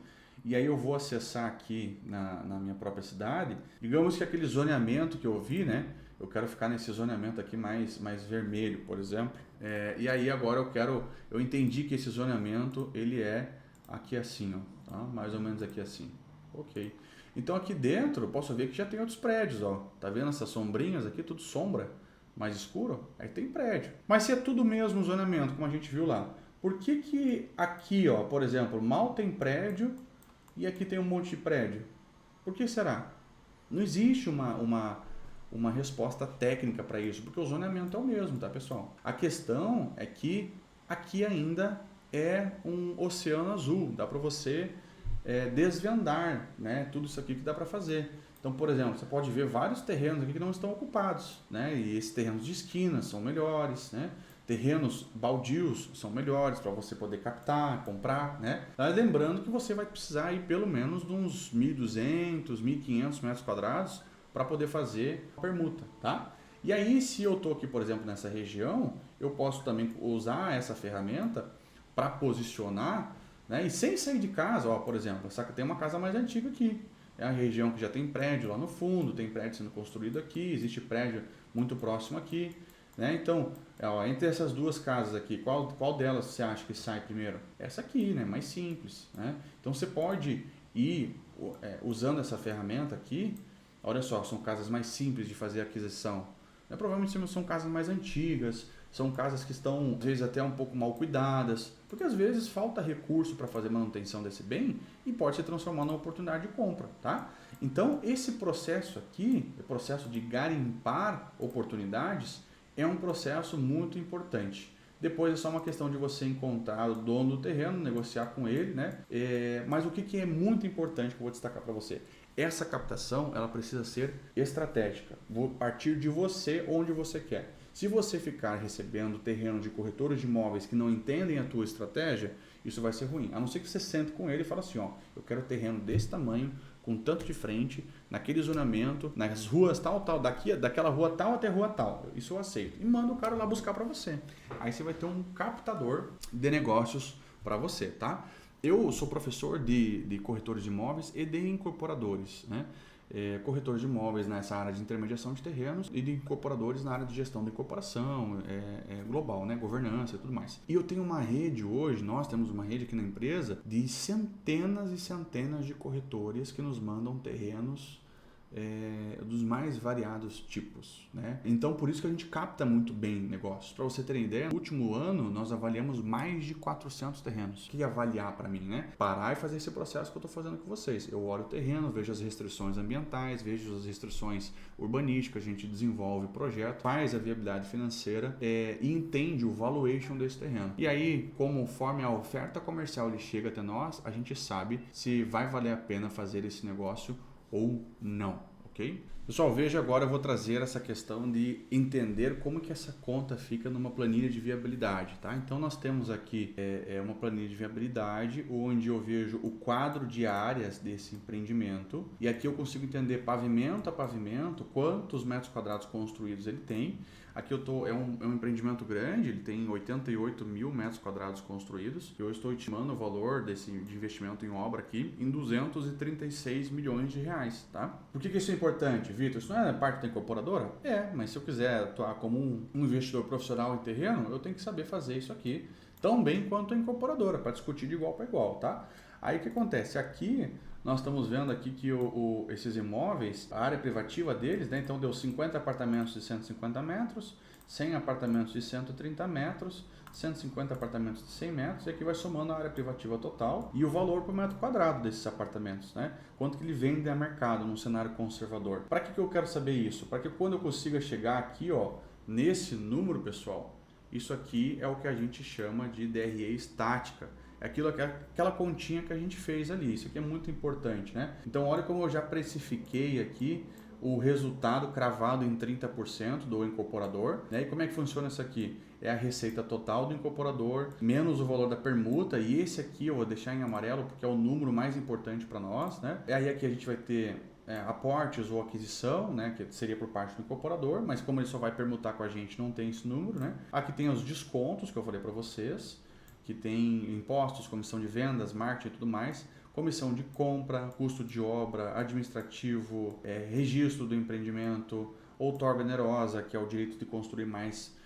e aí eu vou acessar aqui na minha própria cidade, digamos que aquele zoneamento que eu vi, né, eu quero ficar nesse zoneamento aqui mais vermelho, por exemplo. E aí agora eu entendi que esse zoneamento ele é aqui assim, ó, tá? Mais ou menos aqui assim. Ok. Então aqui dentro eu posso ver que já tem outros prédios, ó. Tá vendo essas sombrinhas aqui? Tudo sombra, mais escuro? Aí tem prédio. Mas se é tudo mesmo zoneamento, como a gente viu lá, por que aqui, ó, por exemplo, mal tem prédio e aqui tem um monte de prédio? Por que será? Não existe uma resposta técnica para isso, porque o zoneamento é o mesmo, tá, pessoal? A questão é que aqui ainda é um oceano azul, dá para você desvendar, né, tudo isso aqui que dá para fazer. Então, por exemplo, você pode ver vários terrenos aqui que não estão ocupados, né, e esses terrenos de esquina são melhores, né, terrenos baldios são melhores para você poder captar, comprar, né? Mas lembrando que você vai precisar aí pelo menos de uns 1.200, 1.500 metros quadrados para poder fazer a permuta, tá? E aí, se eu estou aqui, por exemplo, nessa região, eu posso também usar essa ferramenta para posicionar, né? E sem sair de casa, ó, por exemplo, tem uma casa mais antiga aqui. É a região que já tem prédio lá no fundo, tem prédio sendo construído aqui, existe prédio muito próximo aqui, né? Então, ó, entre essas duas casas aqui, qual delas você acha que sai primeiro? Essa aqui, né? Mais simples, né? Então, você pode ir usando essa ferramenta aqui. Olha só, são casas mais simples de fazer aquisição. Provavelmente são casas mais antigas, são casas que estão, às vezes, até um pouco mal cuidadas, porque às vezes falta recurso para fazer manutenção desse bem e pode se transformar numa oportunidade de compra, tá? Então, esse processo aqui, o processo de garimpar oportunidades, é um processo muito importante. Depois é só uma questão de você encontrar o dono do terreno, negociar com ele, né? Mas o que é muito importante que eu vou destacar para você? Essa captação, ela precisa ser estratégica, vou partir de você onde você quer. Se você ficar recebendo terreno de corretores de imóveis que não entendem a tua estratégia, isso vai ser ruim. A não ser que você sente com ele e fale assim, ó, eu quero terreno desse tamanho, com tanto de frente, naquele zonamento, nas ruas tal, daquela rua tal até rua tal. Isso eu aceito. E manda o cara lá buscar para você. Aí você vai ter um captador de negócios para você, tá? Eu sou professor de corretores de imóveis e de incorporadores, né? Corretores de imóveis nessa área de intermediação de terrenos e de incorporadores na área de gestão da incorporação global, né? Governança e tudo mais. E eu tenho uma rede hoje, nós temos uma rede aqui na empresa de centenas e centenas de corretores que nos mandam terrenos dos mais variados tipos, né? Então, por isso que a gente capta muito bem negócios. Para você ter ideia, no último ano nós avaliamos mais de 400 terrenos. O que é avaliar para mim, né? Parar e fazer esse processo que eu estou fazendo com vocês. Eu olho o terreno, vejo as restrições ambientais, vejo as restrições urbanísticas, a gente desenvolve o projeto, faz a viabilidade financeira e entende o valuation desse terreno. E aí, conforme a oferta comercial ele chega até nós, a gente sabe se vai valer a pena fazer esse negócio ou não, ok? Pessoal, veja agora, eu vou trazer essa questão de entender como que essa conta fica numa planilha de viabilidade, tá? Então nós temos aqui uma planilha de viabilidade onde eu vejo o quadro de áreas desse empreendimento e aqui eu consigo entender pavimento a pavimento, quantos metros quadrados construídos ele tem. Aqui é um empreendimento grande, ele tem 88 mil metros quadrados construídos. Eu estou estimando o valor de investimento em obra aqui em 236 milhões de reais, tá? Por que isso é importante, Vitor? Isso não é parte da incorporadora? Mas se eu quiser atuar como um investidor profissional em terreno, eu tenho que saber fazer isso aqui tão bem quanto a incorporadora, para discutir de igual para igual, tá? Aí o que acontece? Aqui nós estamos vendo aqui que esses imóveis, a área privativa deles, né, então deu 50 apartamentos de 150 metros, 100 apartamentos de 130 metros, 150 apartamentos de 100 metros, e aqui vai somando a área privativa total e o valor por metro quadrado desses apartamentos, né? Quanto que ele vende a mercado num cenário conservador. Para que eu quero saber isso? Para que quando eu consiga chegar aqui, ó, nesse número, pessoal, isso aqui é o que a gente chama de DRE estática. É aquela continha que a gente fez ali. Isso aqui é muito importante, né? Então, olha como eu já precifiquei aqui o resultado cravado em 30% do incorporador, né? E como é que funciona isso aqui? É a receita total do incorporador, menos o valor da permuta, e esse aqui eu vou deixar em amarelo porque é o número mais importante para nós, né? E aí aqui a gente vai ter aportes ou aquisição, né, que seria por parte do incorporador, mas como ele só vai permutar com a gente, não tem esse número, né? Aqui tem os descontos que eu falei para vocês, que tem impostos, comissão de vendas, marketing e tudo mais, comissão de compra, custo de obra, administrativo, registro do empreendimento, outorga onerosa, que é o direito de construir mais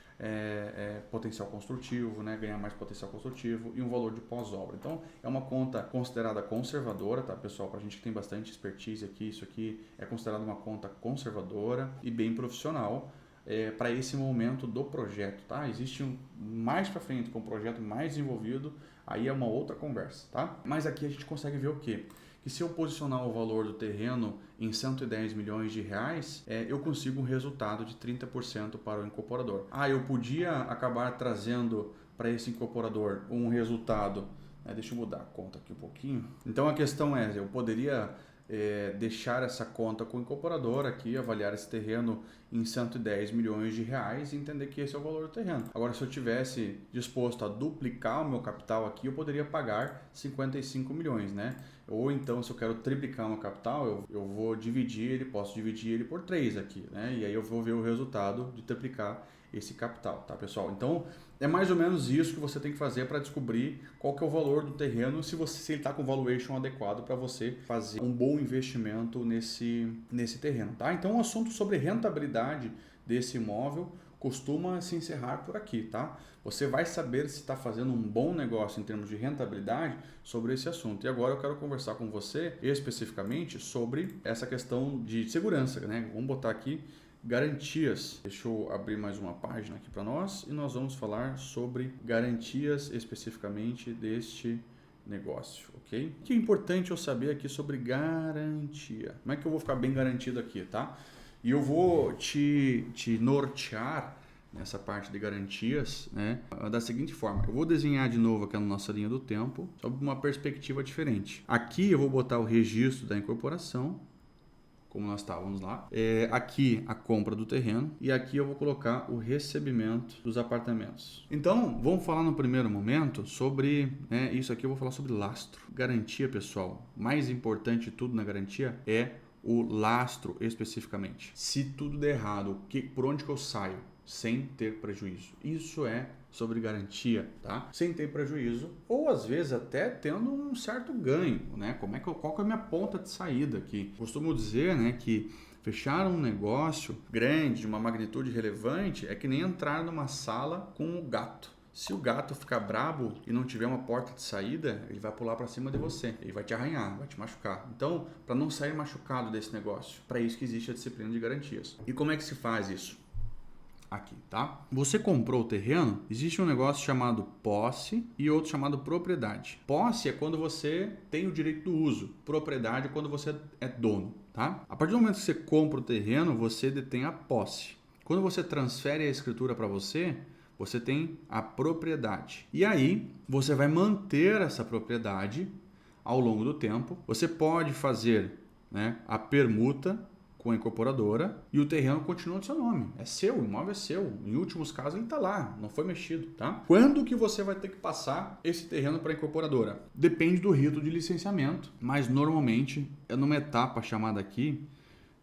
potencial construtivo, né? Ganhar mais potencial construtivo, e um valor de pós-obra. Então, é uma conta considerada conservadora, tá, pessoal? Para a gente que tem bastante expertise aqui, isso aqui é considerado uma conta conservadora e bem profissional para esse momento do projeto, tá? Existe mais para frente, com um projeto mais desenvolvido, aí é uma outra conversa, tá? Mas aqui a gente consegue ver o quê? Que se eu posicionar o valor do terreno em 110 milhões de reais, eu consigo um resultado de 30% para o incorporador. Eu podia acabar trazendo para esse incorporador um resultado, deixa eu mudar a conta aqui um pouquinho. Então a questão é, eu poderia deixar essa conta com o incorporador aqui, avaliar esse terreno em 110 milhões de reais e entender que esse é o valor do terreno. Agora, se eu tivesse disposto a duplicar o meu capital aqui, eu poderia pagar 55 milhões, né? Ou então, se eu quero triplicar o meu capital, eu vou posso dividir ele por 3 aqui, né? E aí eu vou ver o resultado de triplicar esse capital, tá, pessoal? Então, é mais ou menos isso que você tem que fazer para descobrir qual que é o valor do terreno, se ele está com valuation adequado para você fazer um bom investimento nesse terreno, tá? Então, o assunto sobre rentabilidade desse imóvel costuma se encerrar por aqui, tá? Você vai saber se está fazendo um bom negócio em termos de rentabilidade sobre esse assunto. E agora eu quero conversar com você especificamente sobre essa questão de segurança, né? Vamos botar aqui garantias. Deixa eu abrir mais uma página aqui para nós e nós vamos falar sobre garantias especificamente deste negócio, ok? O que é importante eu saber aqui sobre garantia? Como é que eu vou ficar bem garantido aqui, tá? E eu vou te nortear nessa parte de garantias, né, da seguinte forma. Eu vou desenhar de novo aqui a nossa linha do tempo sob uma perspectiva diferente. Aqui eu vou botar o registro da incorporação, como nós estávamos lá. Aqui a compra do terreno e aqui eu vou colocar o recebimento dos apartamentos. Então, vamos falar no primeiro momento sobre, isso aqui eu vou falar sobre lastro. Garantia, pessoal, mais importante de tudo na garantia é o lastro especificamente. Se tudo der errado, por onde que eu saio sem ter prejuízo? Isso é sobre garantia, tá? Sem ter prejuízo ou às vezes até tendo um certo ganho, né? Qual que é a minha ponta de saída aqui? Costumo dizer, né, que fechar um negócio grande, de uma magnitude relevante, é que nem entrar numa sala com o gato. Se o gato ficar brabo e não tiver uma porta de saída, ele vai pular para cima de você, ele vai te arranhar, vai te machucar. Então, para não sair machucado desse negócio, para isso que existe a disciplina de garantias. E como é que se faz isso? Aqui, tá? Você comprou o terreno, existe um negócio chamado posse e outro chamado propriedade. Posse é quando você tem o direito do uso, propriedade é quando você é dono, tá? A partir do momento que você compra o terreno, você detém a posse. Quando você transfere a escritura para você tem a propriedade. E aí, você vai manter essa propriedade ao longo do tempo. Você pode fazer, a permuta com a incorporadora e o terreno continua no seu nome. É seu, o imóvel é seu. Em últimos casos, ele está lá, não foi mexido, tá? Quando que você vai ter que passar esse terreno para a incorporadora? Depende do rito de licenciamento, mas normalmente é numa etapa chamada aqui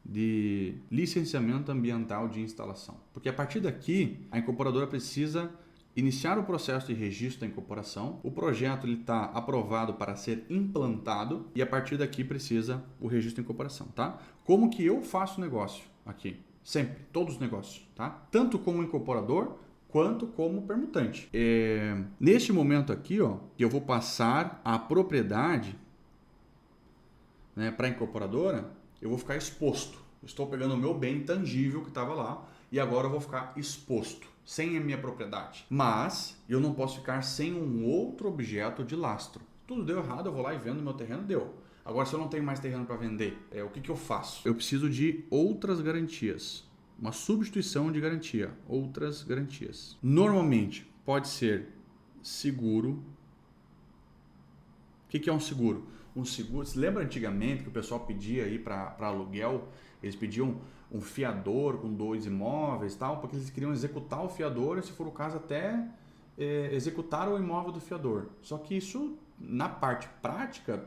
de licenciamento ambiental de instalação. Porque a partir daqui, a incorporadora precisa iniciar o processo de registro da incorporação, o projeto está aprovado para ser implantado e a partir daqui precisa o registro da incorporação, tá? Como que eu faço o negócio aqui? Sempre, todos os negócios, tá? Tanto como incorporador quanto como permutante. Neste momento aqui, eu vou passar a propriedade, para a incorporadora, eu vou ficar exposto. Estou pegando o meu bem tangível que estava lá e agora eu vou ficar exposto, sem a minha propriedade. Mas eu não posso ficar sem um outro objeto de lastro. Tudo deu errado, eu vou lá e vendo meu terreno, deu. Agora, se eu não tenho mais terreno para vender, o que eu faço? Eu preciso de outras garantias. Uma substituição de garantia. Outras garantias. Normalmente, pode ser seguro, O que é um seguro? Um seguro, você lembra antigamente que o pessoal pedia aí para aluguel, eles pediam um fiador com 2 imóveis e tal, porque eles queriam executar o fiador e, se for o caso, até executar o imóvel do fiador. Só que isso, na parte prática,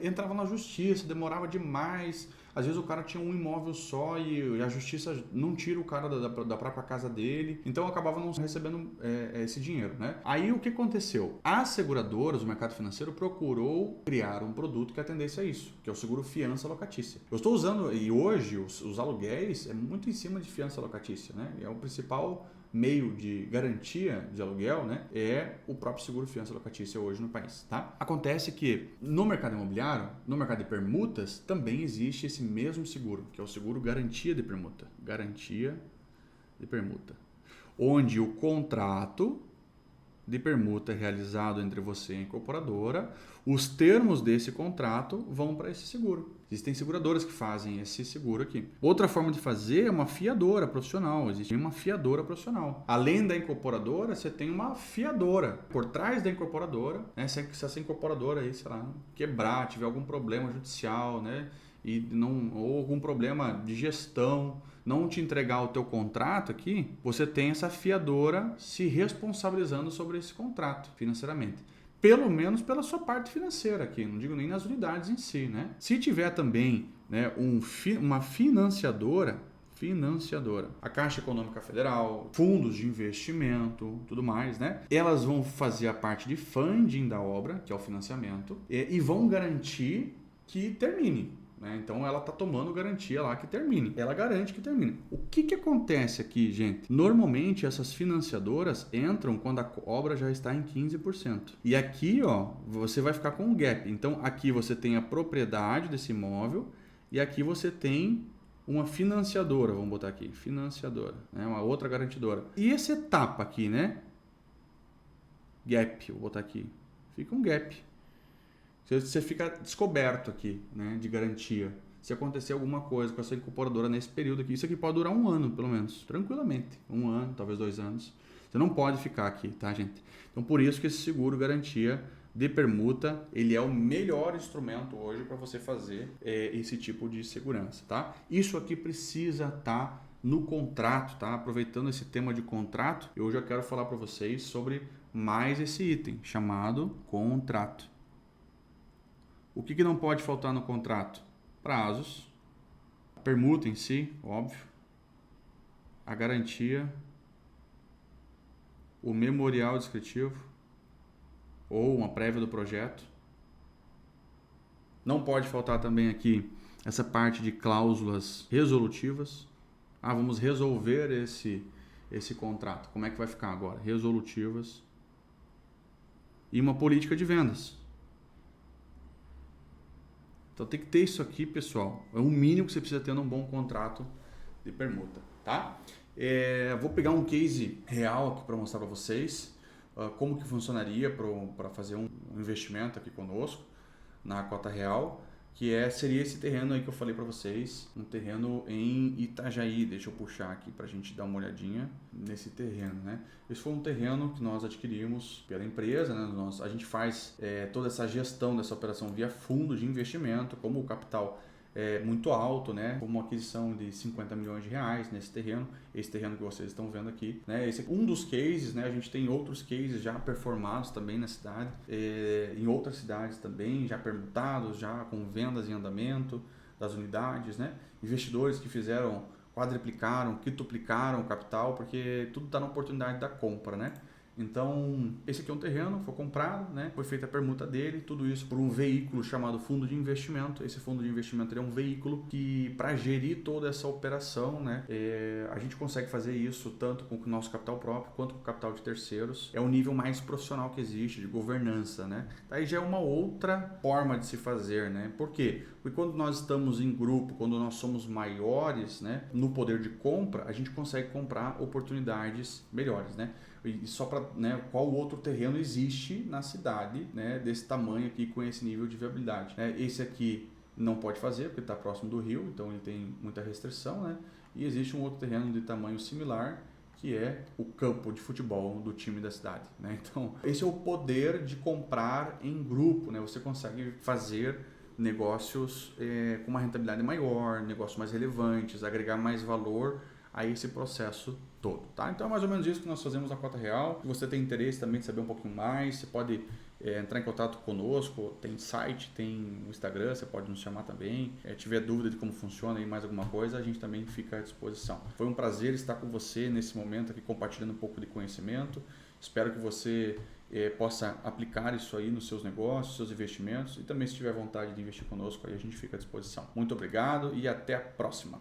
entrava na justiça, demorava demais. Às vezes o cara tinha um imóvel só e a justiça não tira o cara da própria casa dele, então acabava não recebendo esse dinheiro, né? Aí o que aconteceu? As seguradoras, o mercado financeiro procurou criar um produto que atendesse a isso, que é o seguro fiança locatícia. Eu estou usando, e hoje os aluguéis é muito em cima de fiança locatícia, né? É o principal meio de garantia de aluguel, né, é o próprio seguro fiança locatícia hoje no país, tá? Acontece que no mercado imobiliário, no mercado de permutas, também existe esse mesmo seguro, que é o seguro garantia de permuta. Garantia de permuta. Onde o contrato de permuta realizado entre você e a incorporadora, os termos desse contrato vão para esse seguro. Existem seguradoras que fazem esse seguro aqui. Outra forma de fazer é uma fiadora profissional. Existe uma fiadora profissional. Além da incorporadora, você tem uma fiadora. Por trás da incorporadora, né, se essa incorporadora aí, sei lá, quebrar, tiver algum problema judicial, né, ou algum problema de gestão, não te entregar o teu contrato aqui, você tem essa fiadora se responsabilizando sobre esse contrato financeiramente. Pelo menos pela sua parte financeira aqui, não digo nem nas unidades em si, né? Se tiver também, né, uma financiadora, a Caixa Econômica Federal, fundos de investimento, tudo mais, né? Elas vão fazer a parte de funding da obra, que é o financiamento, e vão garantir que termine. Então ela está tomando garantia lá que termine. Ela garante que termine. O que acontece aqui, gente? Normalmente essas financiadoras entram quando a obra já está em 15%. E aqui, ó, você vai ficar com um gap. Então aqui você tem a propriedade desse imóvel e aqui você tem uma financiadora, vamos botar aqui, financiadora, né? Uma outra garantidora. E essa etapa aqui, né? Gap, vou botar aqui. Fica um gap. Você fica descoberto aqui, né, de garantia. Se acontecer alguma coisa com essa incorporadora nesse período aqui, isso aqui pode durar 1 ano, pelo menos, tranquilamente. 1 ano, talvez 2 anos. Você não pode ficar aqui, tá, gente? Então, por isso que esse seguro garantia de permuta, ele é o melhor instrumento hoje para você fazer esse tipo de segurança, tá? Isso aqui precisa estar no contrato, tá? Aproveitando esse tema de contrato, eu já quero falar para vocês sobre mais esse item, chamado contrato. O que não pode faltar no contrato? Prazos, a permuta em si, óbvio, a garantia, o memorial descritivo ou uma prévia do projeto. Não pode faltar também aqui essa parte de cláusulas resolutivas. Vamos resolver esse contrato. Como é que vai ficar agora? Resolutivas. E uma política de vendas. Então tem que ter isso aqui, pessoal. É o mínimo que você precisa ter num bom contrato de permuta, tá? Vou pegar um case real aqui para mostrar para vocês como que funcionaria para fazer um investimento aqui conosco na cota real, que seria esse terreno aí que eu falei para vocês, um terreno em Itajaí. Deixa eu puxar aqui para a gente dar uma olhadinha nesse terreno, né? Esse foi um terreno que nós adquirimos pela empresa, né? A gente faz toda essa gestão dessa operação via fundo de investimento, como o capital muito alto, né? Como uma aquisição de 50 milhões de reais nesse terreno, esse terreno que vocês estão vendo aqui, né? Esse é um dos cases, né? A gente tem outros cases já performados também na cidade, em outras cidades também, já permutados, já com vendas em andamento das unidades, né? Investidores que quadriplicaram, quintuplicaram o capital, porque tudo está na oportunidade da compra, né? Então, esse aqui é um terreno, foi comprado, né? Foi feita a permuta dele, tudo isso por um veículo chamado fundo de investimento. Esse fundo de investimento é um veículo que, para gerir toda essa operação, né? A gente consegue fazer isso tanto com o nosso capital próprio quanto com o capital de terceiros. É o nível mais profissional que existe de governança, né? Daí já é uma outra forma de se fazer, né? Por quê? Porque quando nós estamos em grupo, quando nós somos maiores, né, no poder de compra, a gente consegue comprar oportunidades melhores, né? E só para, né, qual outro terreno existe na cidade, né, desse tamanho aqui com esse nível de viabilidade, né? Esse aqui não pode fazer porque está próximo do rio, então ele tem muita restrição, né? E existe um outro terreno de tamanho similar que é o campo de futebol do time da cidade, né? Então, esse é o poder de comprar em grupo, né? Você consegue fazer negócios com uma rentabilidade maior, negócios mais relevantes, agregar mais valor a esse processo todo, tá? Então é mais ou menos isso que nós fazemos na Cota Real. Se você tem interesse também de saber um pouquinho mais, você pode entrar em contato conosco, tem site, tem o Instagram, você pode nos chamar também. Tiver dúvida de como funciona e mais alguma coisa, a gente também fica à disposição. Foi um prazer estar com você nesse momento aqui, compartilhando um pouco de conhecimento. Espero que você possa aplicar isso aí nos seus negócios, seus investimentos, e também se tiver vontade de investir conosco, aí a gente fica à disposição. Muito obrigado e até a próxima!